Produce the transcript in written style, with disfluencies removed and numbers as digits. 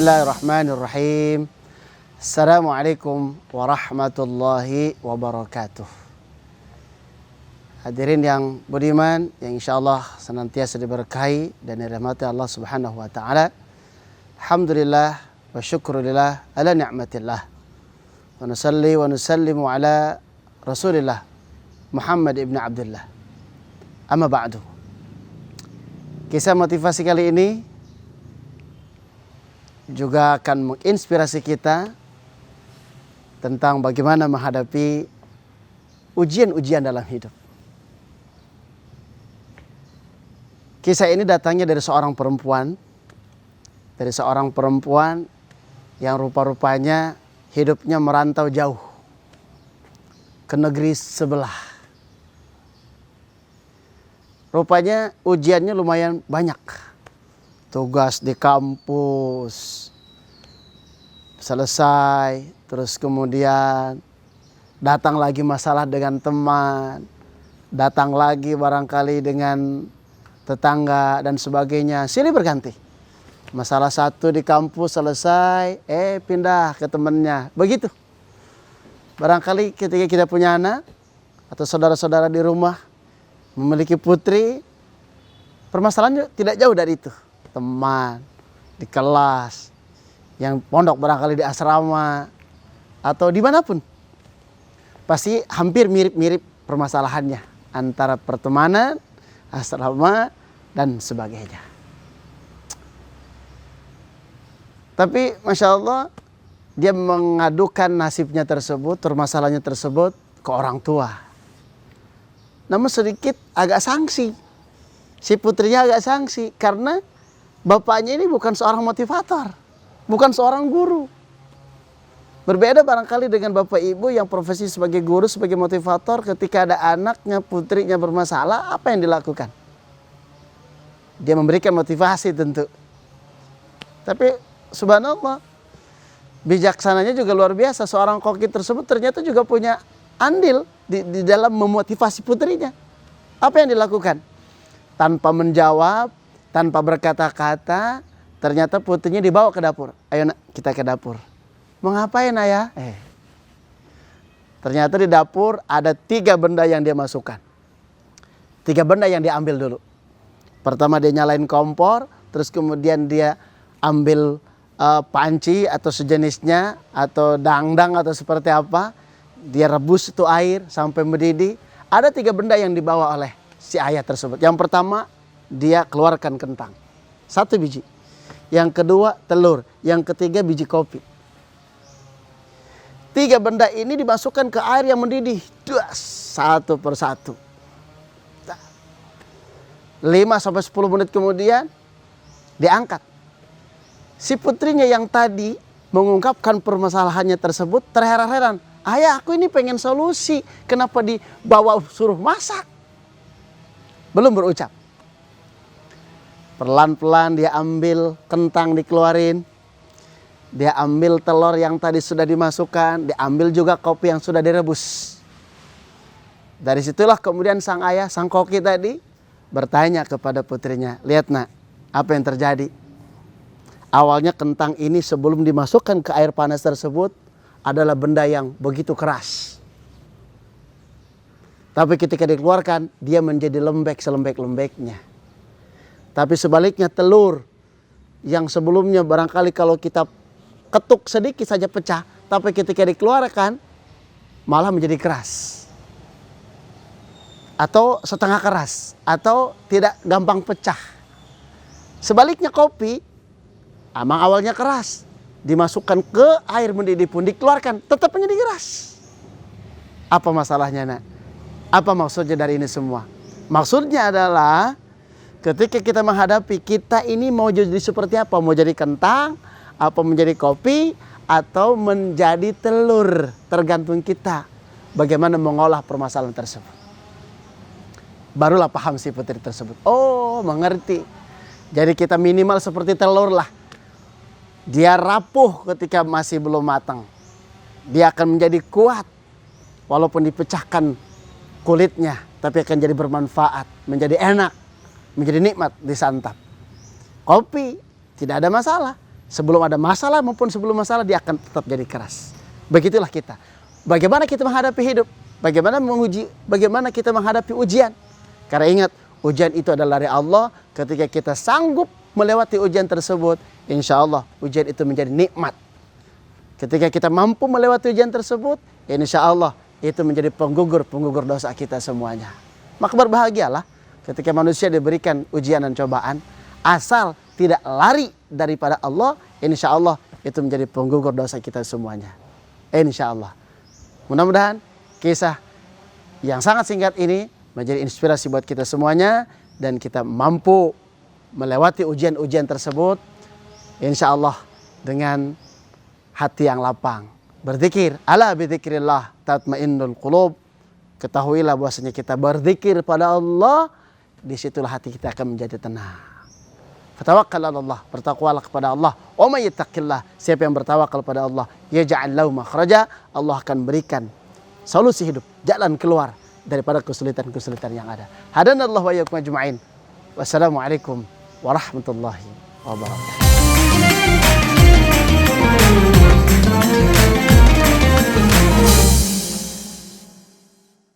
Bismillahirrahmanirrahim. Assalamualaikum warahmatullahi wabarakatuh. Hadirin yang budiman, yang insyaallah senantiasa diberkahi dan dirahmati Allah Subhanahu wa taala. Alhamdulillah wa syukrulillah ala ni'matillah. Wa nusalli wa nusallimu ala Rasulillah Muhammad ibn Abdullah. Amma ba'du. Kisah motivasi kali ini juga akan menginspirasi kita tentang bagaimana menghadapi ujian-ujian dalam hidup. Kisah ini datangnya dari seorang perempuan yang rupa-rupanya hidupnya merantau jauh ke negeri sebelah. Rupanya ujiannya lumayan banyak. Tugas di kampus selesai, terus kemudian datang lagi masalah dengan teman, datang lagi barangkali dengan tetangga dan sebagainya, silih berganti. Masalah satu di kampus selesai, pindah ke temannya, begitu. Barangkali ketika kita punya anak atau saudara-saudara di rumah memiliki putri, permasalahannya tidak jauh dari itu. Teman di kelas, yang pondok barangkali di asrama, atau dimanapun. Pasti hampir mirip-mirip permasalahannya. Antara pertemanan, asrama, dan sebagainya. Tapi Masya Allah, dia mengadukan nasibnya tersebut, permasalahannya tersebut ke orang tua. Namun sedikit agak sangsi. Si putrinya agak sangsi karena bapaknya ini bukan seorang motivator, bukan seorang guru. Berbeda barangkali dengan bapak ibu yang profesi sebagai guru, sebagai motivator. Ketika ada anaknya, putrinya bermasalah, apa yang dilakukan? Dia memberikan motivasi tentu. Tapi subhanallah, bijaksananya juga luar biasa. Seorang koki tersebut ternyata juga punya andil di dalam memotivasi putrinya. Apa yang dilakukan? Tanpa menjawab, tanpa berkata-kata, ternyata putrinya dibawa ke dapur. Ayo nak, kita ke dapur. Mau ngapain ayah? Ternyata di dapur ada 3 benda yang dia masukkan. 3 benda yang diambil dulu. Pertama dia nyalain kompor, terus kemudian dia ambil panci atau sejenisnya, atau dangdang atau seperti apa. Dia rebus itu air sampai mendidih. Ada 3 benda yang dibawa oleh si ayah tersebut. Yang pertama, dia keluarkan kentang 1 biji. Yang kedua telur. Yang ketiga biji kopi. 3 benda ini dimasukkan ke air yang mendidih. Satu persatu. 5-10 menit kemudian diangkat. Si putrinya yang tadi mengungkapkan permasalahannya tersebut terheran-heran. Ayah, aku ini pengen solusi. Kenapa dibawa suruh masak? Belum berucap. Pelan-pelan dia ambil kentang dikeluarin. Dia ambil telur yang tadi sudah dimasukkan. Dia ambil juga kopi yang sudah direbus. Dari situlah kemudian sang ayah, sang koki tadi bertanya kepada putrinya. Lihat nak, apa yang terjadi? Awalnya kentang ini sebelum dimasukkan ke air panas tersebut adalah benda yang begitu keras. Tapi ketika dikeluarkan, dia menjadi lembek selembek-lembeknya. Tapi sebaliknya telur yang sebelumnya barangkali kalau kita ketuk sedikit saja pecah, tapi ketika dikeluarkan malah menjadi keras. Atau setengah keras, atau tidak gampang pecah. Sebaliknya kopi, emang awalnya keras, dimasukkan ke air mendidih pun dikeluarkan, tetap menjadi keras. Apa masalahnya nak? Apa maksudnya dari ini semua? Maksudnya adalah ketika kita menghadapi, kita ini mau jadi seperti apa? Mau jadi kentang, apa menjadi kopi, atau menjadi telur? Tergantung kita bagaimana mengolah permasalahan tersebut. Barulah paham si putri tersebut. Oh, mengerti. Jadi kita minimal seperti telur lah. Dia rapuh ketika masih belum matang. Dia akan menjadi kuat walaupun dipecahkan kulitnya, tapi akan jadi bermanfaat, menjadi enak, menjadi nikmat disantap. Kopi tidak ada masalah. Sebelum ada masalah maupun sebelum masalah dia akan tetap jadi keras. Begitulah kita. Bagaimana kita menghadapi hidup? Bagaimana kita menghadapi ujian? Karena ingat, ujian itu adalah dari Allah. Ketika kita sanggup melewati ujian tersebut, insya Allah ujian itu menjadi nikmat. Ketika kita mampu melewati ujian tersebut, insya Allah itu menjadi penggugur dosa kita semuanya. Maka berbahagialah ketika manusia diberikan ujian dan cobaan, asal tidak lari daripada Allah, insya Allah itu menjadi penggugur dosa kita semuanya. Insya Allah. Mudah-mudahan kisah yang sangat singkat ini menjadi inspirasi buat kita semuanya, dan kita mampu melewati ujian-ujian tersebut, insya Allah dengan hati yang lapang. Berzikir, ala bidzikrillah tatmainnul qulub. Ketahuilah bahwasanya kita berzikir pada Allah, disitulah hati kita akan menjadi tenang. Fatawakkal 'ala Allah, bertakwalah kepada Allah. Wa may yattaqillah, siapa yang bertawakal pada Allah, yaj'al lahu makhraja, Allah akan berikan solusi hidup, jalan keluar daripada kesulitan-kesulitan yang ada. Hadanallahu wa iyyakum ajma'in. Wassalamualaikum warahmatullahi wabarakatuh.